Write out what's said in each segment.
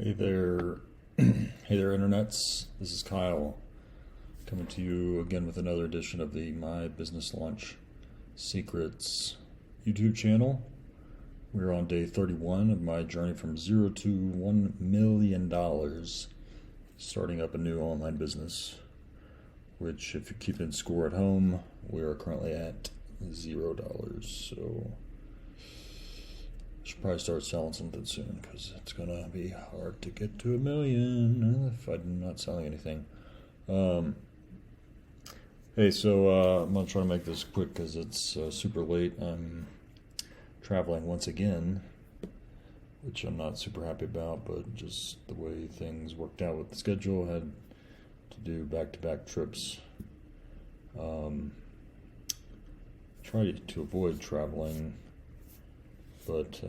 Hey there, hey there, internets. This is Kyle coming to you again with another edition of the My Business Launch Secrets YouTube channel. We're on day 31 of my journey from zero to $1 million, starting up a new online business, which, if you're keeping score at home, we are currently at $0. So should probably start selling something soon because it's gonna be hard to get to $1 million if I'm not selling anything. Hey, so I'm gonna try to make this quick because it's super late. I'm traveling once again, which I'm not super happy about, but just the way things worked out with the schedule, had to do back-to-back trips. Try to avoid traveling, but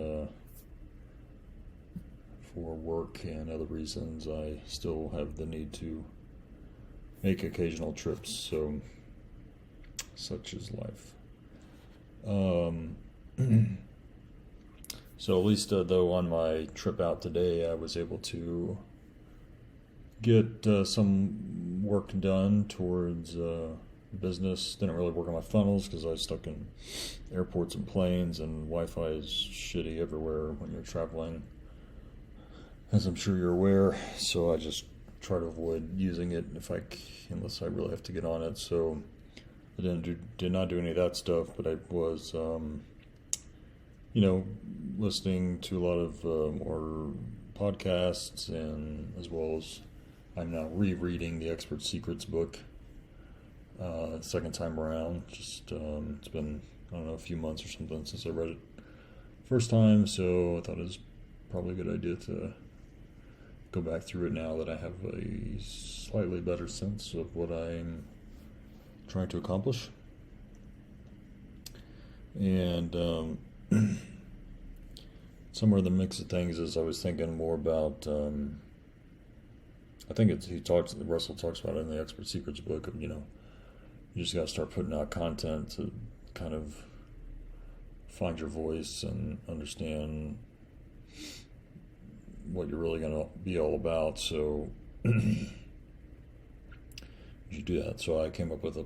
for work and other reasons, I still have the need to make occasional trips, so such is life. So at least though on my trip out today, I was able to get some work done towards business. Didn't really work on my funnels because I was stuck in airports and planes, and Wi-Fi is shitty everywhere when you're traveling, as I'm sure you're aware. So I just try to avoid using it unless I really have to get on it. So I did not do any of that stuff, but I was listening to a lot of more podcasts, and as well as I'm now rereading the Expert Secrets book. Second time around. Just it's been, I don't know, a few months or something since I read it first time, so I thought it was probably a good idea to go back through it now that I have a slightly better sense of what I'm trying to accomplish. And somewhere in the mix of things is I was thinking more about I think Russell talks about it in the Expert Secrets book of, you just got to start putting out content to kind of find your voice and understand what you're really going to be all about. So you should do that. So I came up with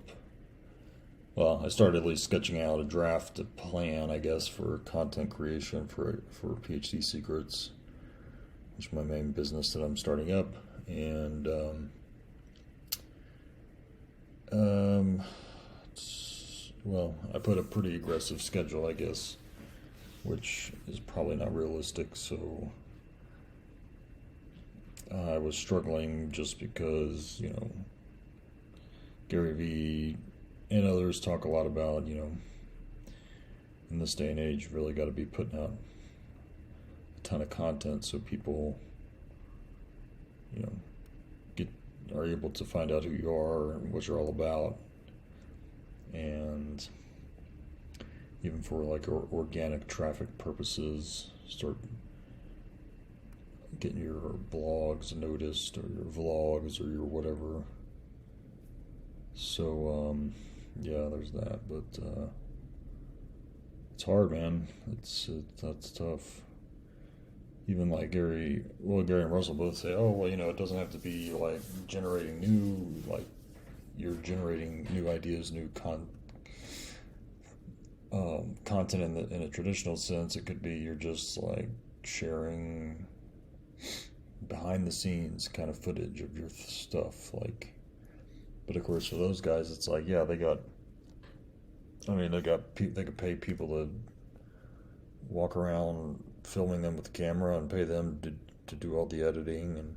I started at least sketching out a draft, a plan, I guess, for content creation for PhD Secrets, which is my main business that I'm starting up. And I put a pretty aggressive schedule, I guess, which is probably not realistic. So I was struggling just because, Gary Vee and others talk a lot about, in this day and age, you've really got to be putting out a ton of content so people, are able to find out who you are and what you're all about. And even for organic traffic purposes, start getting your blogs noticed, or your vlogs, or your whatever. So there's that, but it's hard, man. That's tough. Even like Gary and Russell both say, it doesn't have to be like generating you're generating new ideas, new content in a traditional sense. It could be you're just like sharing behind the scenes kind of footage of your stuff, but of course for those guys it's like, they could pay people to walk around filming them with the camera and pay them to do all the editing,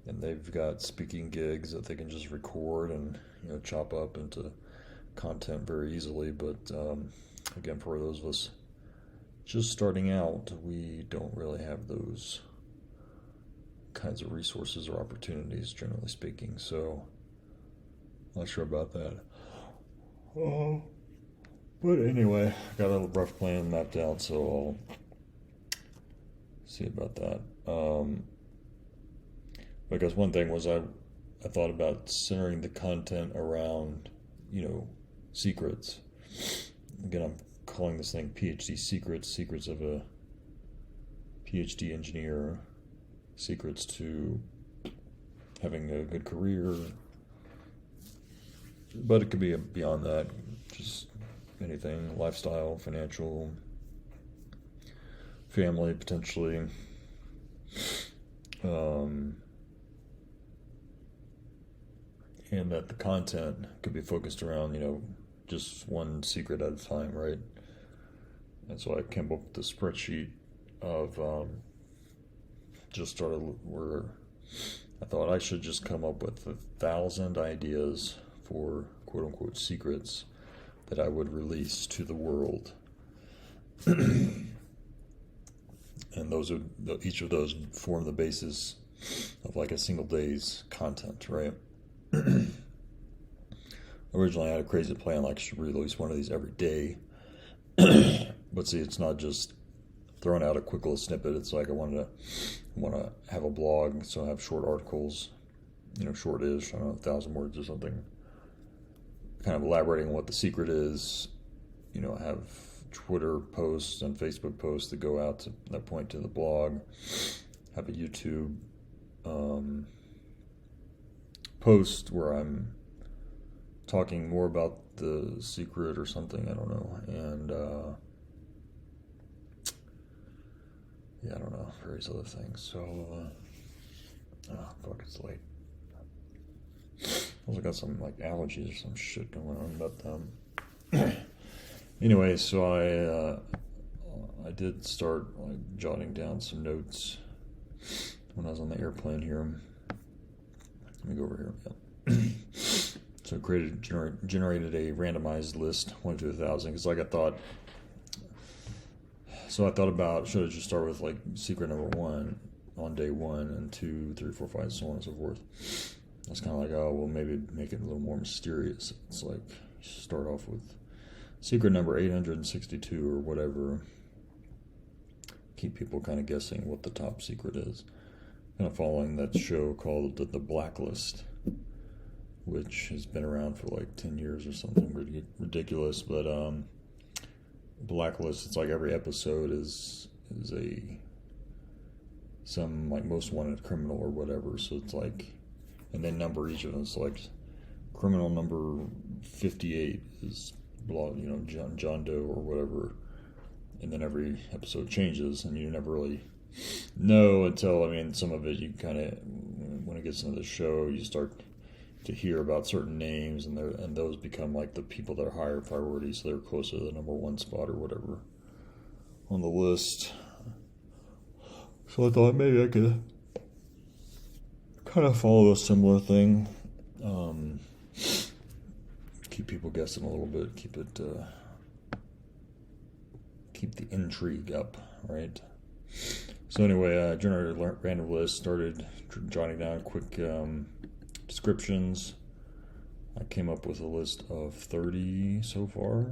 and they've got speaking gigs that they can just record and chop up into content very easily. But again, for those of us just starting out, we don't really have those kinds of resources or opportunities, generally speaking. So not sure about that. But anyway, I got a rough plan mapped out, so I'll see about that. Because one thing was I thought about centering the content around, secrets. Again, I'm calling this thing PhD Secrets of a PhD engineer. secrets to having a good career, but it could be beyond that, just anything, lifestyle, financial, family, potentially. And that the content could be focused around, just one secret at a time, right? And so I came up with the spreadsheet of just started where I thought I should just come up with 1,000 ideas for quote unquote secrets that I would release to the world. And those are each of those form the basis of like a single day's content, right? Originally I had a crazy plan, like I should release one of these every day. But see, it's not just throwing out a quick little snippet. It's like I want to have a blog, so I have short articles, short-ish, I don't know, 1,000 words or something, kind of elaborating on what the secret is. I have Twitter posts and Facebook posts that go out to that point to the blog. Have a YouTube post where I'm talking more about the secret or something, I don't know, and I don't know, various other things. So it's late. I also got some like allergies or some shit going on, but anyway, so I did start like jotting down some notes when I was on the airplane here. Let me go over here. Yeah. So generated a randomized list, 1 to 1,000, because like I thought about, should I just start with like secret number 1 on day 1 and 2, 3, 4, 5, so on and so forth. That's kind of like, oh, well, maybe make it a little more mysterious. It's like start off with secret number 862 or whatever. Keep people kind of guessing what the top secret is. Kind of following that show called The Blacklist, which has been around for like 10 years or something ridiculous. But Blacklist, it's like every episode is some like most wanted criminal or whatever. So it's like, and they number each of them. It's like criminal number 58 is John Doe or whatever. And then every episode changes, and you never really know until, some of it you kind of, when it gets into the show, you start to hear about certain names, and those become like the people that are higher priority, so they're closer to the number 1 spot or whatever on the list. So I thought maybe I could kind of follow a similar thing, keep people guessing a little bit, keep the intrigue up, right? So anyway, I generated a random list, started jotting down quick descriptions. I came up with a list of 30 so far,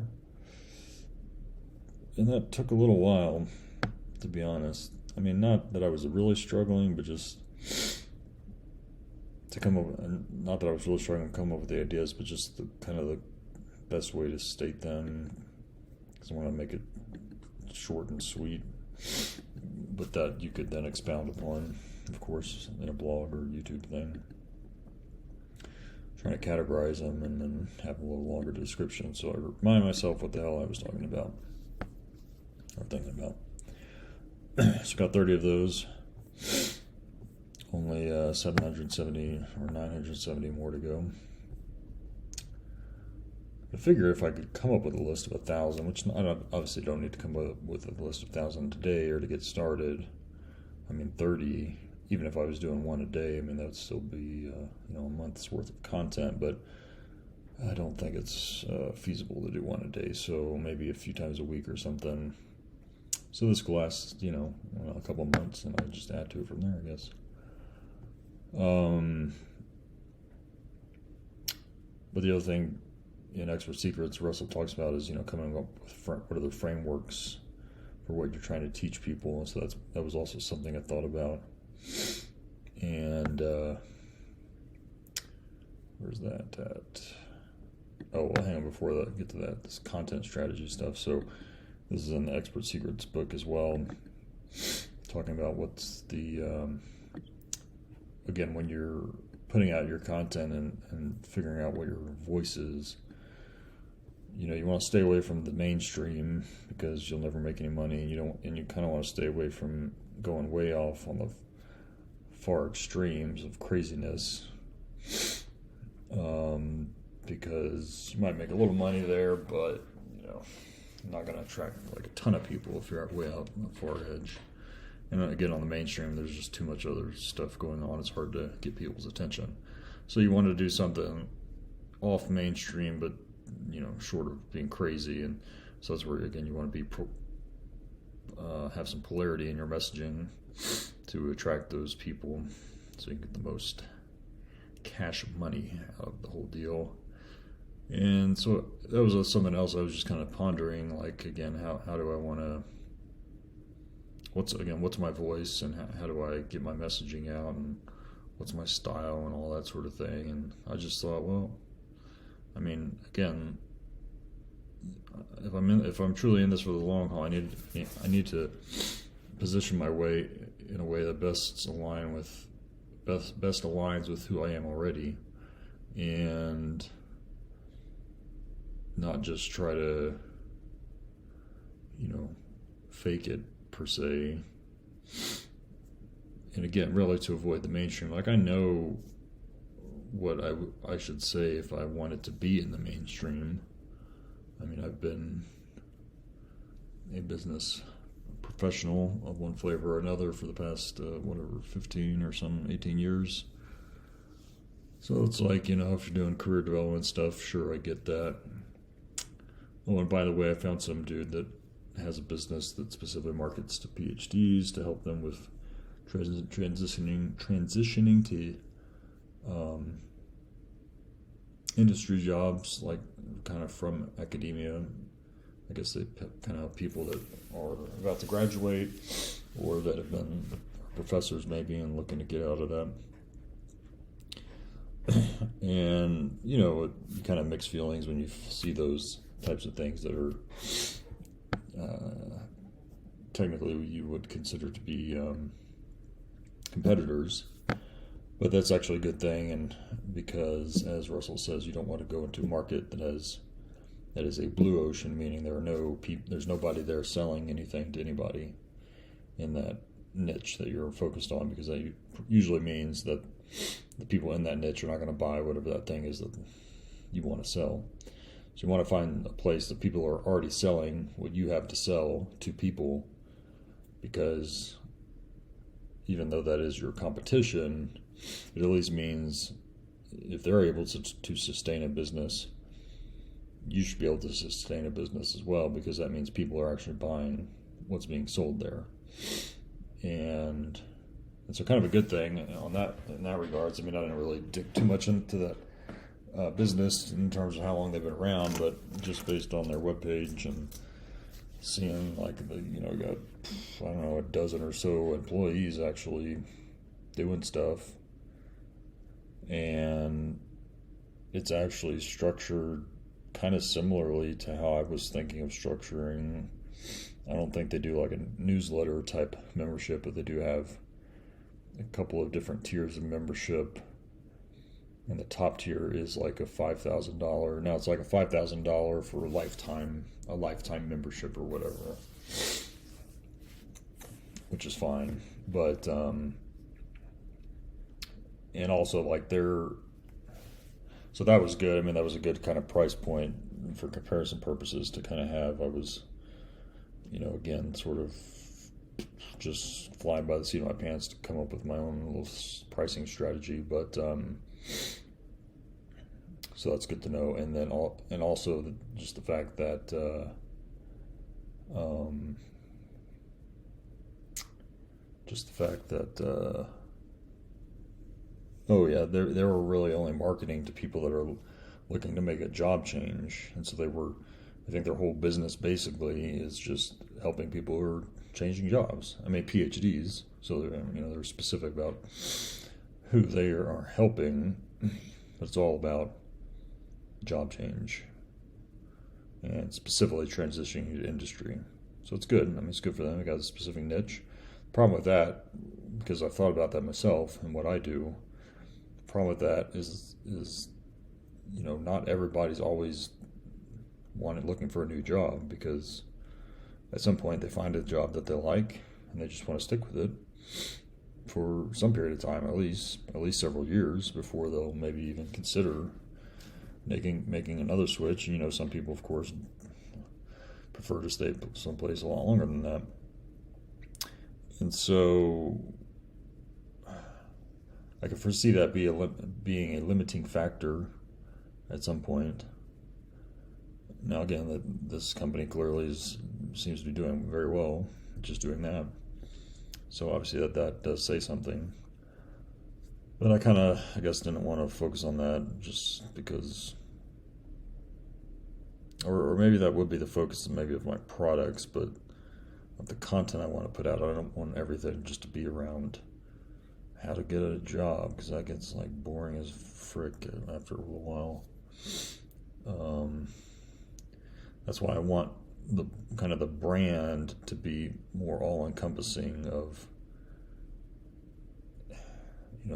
and that took a little while, to be honest. Not that I was really struggling, but just to come up, not that I was really struggling to come up with the ideas, but just the kind of the best way to state them, because I want to make it short and sweet, but that you could then expound upon, of course, in a blog or YouTube thing. Trying to categorize them and then have a little longer description, so I remind myself what the hell I was talking about or thinking about. So got 30 of those. Only 770 or 970 more to go. I figure if I could come up with a list of 1,000, which I obviously don't need to come up with a list of 1,000 today or to get started. 30, even if I was doing one a day, that would still be a month's worth of content, but I don't think it's feasible to do one a day, so maybe a few times a week or something. So this could last, a couple of months, and I just add to it from there, I guess. But the other thing in Expert Secrets Russell talks about is, coming up with what are the frameworks for what you're trying to teach people. And so that was also something I thought about. And where's that at? Oh, well, hang on, before that, get to that, this content strategy stuff. So this is in the Expert Secrets book as well, talking about what's the again, when you're putting out your content and figuring out what your voice is, you want to stay away from the mainstream because you'll never make any money, and you kind of want to stay away from going way off on the far extremes of craziness, because you might make a little money there, but you're not going to attract like a ton of people if you're way out on the far edge. And again, on the mainstream, there's just too much other stuff going on. It's hard to get people's attention. So you want to do something off mainstream, but short of being crazy. And so that's where, again, you want to be have some polarity in your messaging to attract those people, so you can get the most cash money out of the whole deal. And so that was something else I was just kind of pondering, like, again, how do I want to, what's my voice, and how do I get my messaging out, and what's my style, and all that sort of thing. And I just thought, well, I mean, again, if I'm truly in this for the long haul, I need to position my way in a way that best aligns with who I am already, and not just try to fake it per se. And again, really to avoid the mainstream. Like, I know what I should say if I wanted to be in the mainstream. I mean, I've been a business professional of one flavor or another for the past 15 or 18 years. So it's like, if you're doing career development stuff, sure, I get that. Oh, and by the way, I found some dude that has a business that specifically markets to PhDs to help them with transitioning to industry jobs, like kind of from academia. I guess they kind of have people that are about to graduate or that have been professors maybe and looking to get out of that. And, you kind of mixed feelings when you see those types of things that are technically you would consider to be competitors. But that's actually a good thing, and because, as Russell says, you don't want to go into a market that is a blue ocean, meaning there's nobody there selling anything to anybody in that niche that you're focused on, because that usually means that the people in that niche are not going to buy whatever that thing is that you want to sell. So you want to find a place that people are already selling what you have to sell to people, because even though that is your competition, it at least means if they're able to sustain a business, you should be able to sustain a business as well, because that means people are actually buying what's being sold there. And so kind of a good thing in that regards. I mean, I didn't really dig too much into that business in terms of how long they've been around, but just based on their webpage and seeing like got, I don't know, a dozen or so employees actually doing stuff. And it's actually structured kind of similarly to how I was thinking of structuring. I don't think they do like a newsletter type membership, but they do have a couple of different tiers of membership. And the top tier is like a $5,000. Now it's like a $5,000 for a lifetime membership or whatever, which is fine. But and also like so that was good. I mean, that was a good kind of price point for comparison purposes to kind of have. I was, again, sort of just flying by the seat of my pants to come up with my own little pricing strategy. But so that's good to know. And then also just the fact that they were really only marketing to people that are looking to make a job change. And so I think their whole business basically is just helping people who are changing jobs. I mean, PhDs, so they're specific about who they are helping, but it's all about job change and specifically transitioning to industry. So it's good. I mean, it's good for them. They got a specific niche. Problem with that, because I've thought about that myself and what I do, problem with that is not everybody's always looking for a new job, because at some point they find a job that they like and they just want to stick with it for some period of time, at least several years, before they'll maybe even consider making another switch. Some people, of course, prefer to stay someplace a lot longer than that. And so I can foresee that being a limiting factor at some point. Now, again, this company clearly seems to be doing very well, just doing that. So obviously that does say something. But I guess didn't want to focus on that, just because, or maybe that would be the focus maybe of my products, but of the content I want to put out. I don't want everything just to be around how to get a job, because that gets like boring as frick after a little while. That's why I want the brand to be more all-encompassing of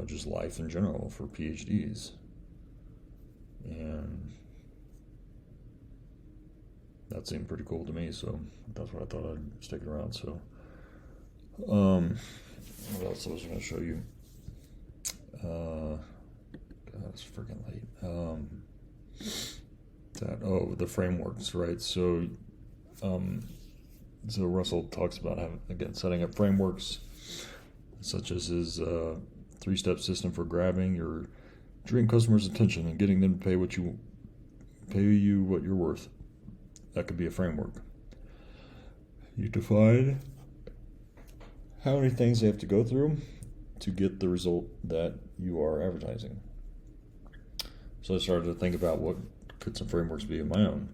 just life in general for PhDs. And that seemed pretty cool to me, so that's what I thought I'd stick it around. So what else I was going to show you? God, it's freaking late. The frameworks, right? So Russell talks about setting up frameworks, such as his 3-step system for grabbing your dream customer's attention and getting them to pay you what you're worth. That could be a framework. You define how many things they have to go through to get the result that you are advertising. So I started to think about what could some frameworks be of my own,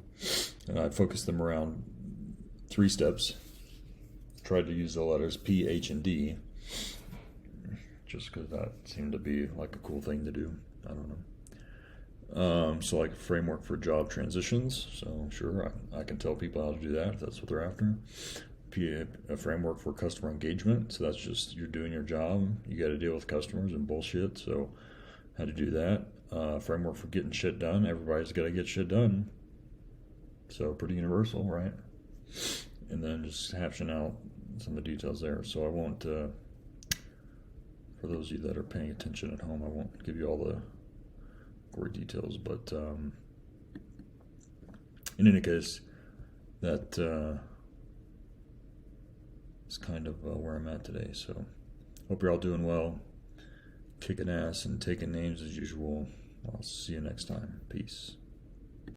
and I focused them around 3 steps. Tried to use the letters P, H, and D, just because that seemed to be like a cool thing to do. I don't know. So like a framework for job transitions. So sure, I can tell people how to do that if that's what they're after. A framework for customer engagement. So that's just you're doing your job. You got to deal with customers and bullshit. So how to do that. Framework for getting shit done. Everybody's got to get shit done. So pretty universal, right? And then just hashing out some of the details there. So I won't, for those of you that are paying attention at home, I won't give you all the gory details. But in any case, that is kind of where I'm at today. So hope you're all doing well, kicking ass and taking names as usual. I'll see you next time. Peace.